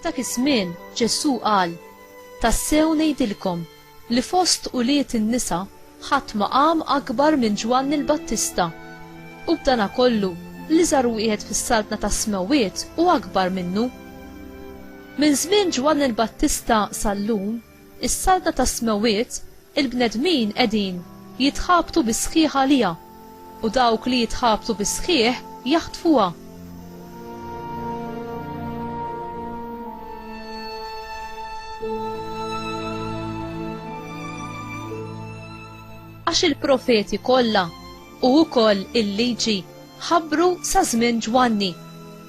F'dak iż-żmien Ġesu qal: tassew ngħidilkom li fost uliet in-nisa ħadd ma qam akbar minn Ġwanni l-Battista. U b'dana kollu li żar wieħed fis-saltna tas-smewwiet u akbar minnu. Minn żmien Ġwanni l-Battista sal-lum, is-saltna tas-smewwiet il-bnedmin qegħdin jitħabtu bis-sħiħ għaliha u dawk li jitħabtu bis-sħiħ jaħtfuha. Għax il-profeti kollha u wkoll il-liġi ħabbru sa żmien Ġwanni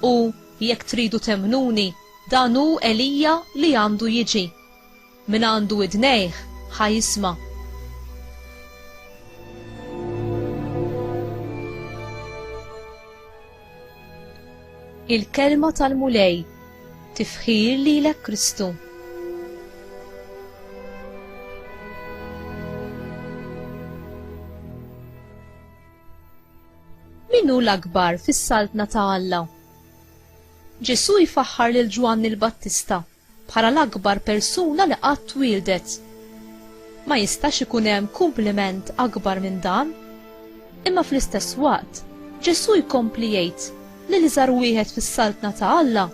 u jekk tridu temnuni dan hu Elija li għandu jiġi. Min għandu idnejh ħajisma'. Il-kelma tal-mulej tifħir lilek Kristu. Min hu l-akbar fis-saltna ta' Alla? Ġesu jfaħħar lil Ġwanni l-Battista bħala l-akbar persuna li qatt wieldet. Ma jistax ikun hemm kumpliment akbar minn dan, imma fl-istess waqt Ġesu jkompli jgħid li li żar wieħed fis-saltna ta' Alla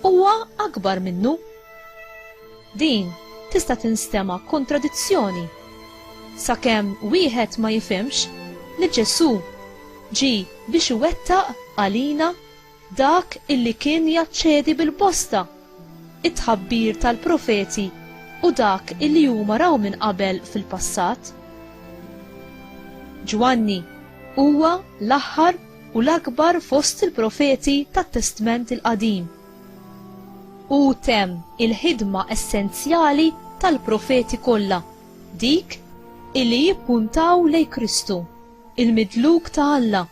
huwa akbar minnu. Din tista' tinstema' kontradizzjoni sakemm wieħed ma jifhimx li Ġesu ġi biex iwettaq għalina dak illi kien jaċċedi bil-bosta, it-tħabbir tal-profeti u dak illi huma raw minn qabel fil-passat. Ġwanni huwa l-aħħar u l-akbar fost il-profeti tat-Testament il-Qadim. U temm il-ħidma essenzjali tal-profeti kollha, dik illi jippuntaw lejn Kristu, il-midluk ta' Alla,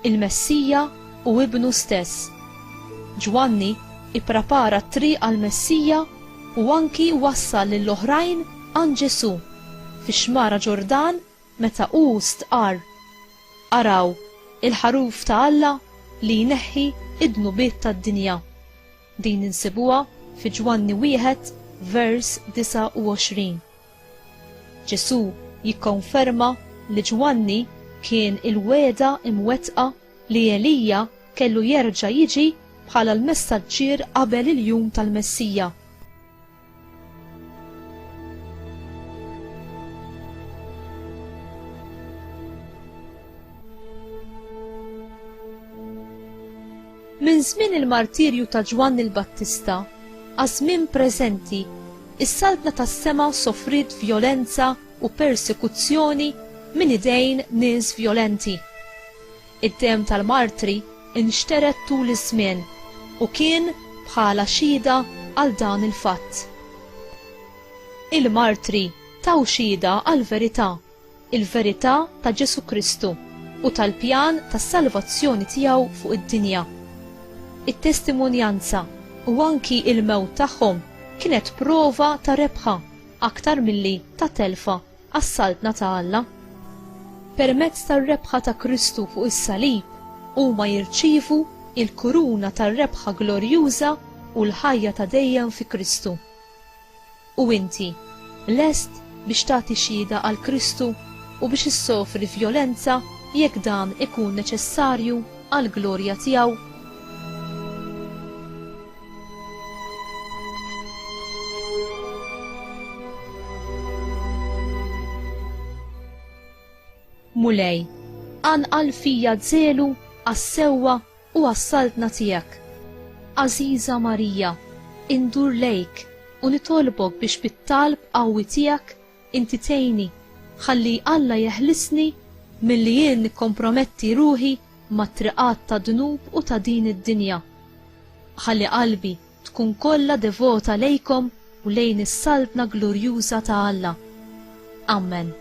il-Messija u ibnu stess. Ġwanni ipprepara t-triq għal-Messija u anki wassal lill-oħrajn għan Ġesu fix-xmara Ġordan meta hu stqar: araw il-ħaruf ta' Alla li jneħħi id-nubiet tad-dinja. Din insibuha fi Ġwanni 1 vers 29. Ġesu jikkonferma li Ġwanni kien il-weda imwettqa li Elija kellu jerġa' jiġi bħala l-messaġġier qabel il-jum tal-Messija. Minn żmien il-martirju ta' Ġwanni l-Battista għal żmien preżenti, is-saltna tas-sema sofrit vjolenza u persekuzzjoni minn idejn nies vjolenti. Id-dem tal-martri inxteret tul iż-żmien u kien bħala xhieda għal dan il-fatt. Il-martri taw xhieda għal verità, il-verità ta' Ġesu Kristu u tal-pjan tas-salvazzjoni tiegħu fuq id-dinja. It-testimonjanza u anki il-mewt tagħhom kienet prova ta' rebħa aktar milli ta' telfa għas-saltna ta' Alla. Permezz tar-rebħa ta' Kristu fuq is-salib huma jirċievu il-kuruna tar-rebħa glorjuża u l-ħajja ta' dejjem fi Kristu. U inti lest biex tagħti xhieda għal Kristu u biex issofri vjolenza jekk dan ikun neċessarju għall glorja tiegħu? Mulej, għanqal fija żelu għas-sewwa u għas-saltna tiegħek. Għażiża Marija, indur lejk u nitolbok biex bit-talb qawwi tiegħek inti tgħinni ħalli Alla jeħlisni milli jien nikkomprometti ruħi mat-triqat ta' dnub u ta' din id-dinja. Ħalli qalbi tkun kollha devota lejkom u lejn is-saltna glorjuża ta' Alla. Amen.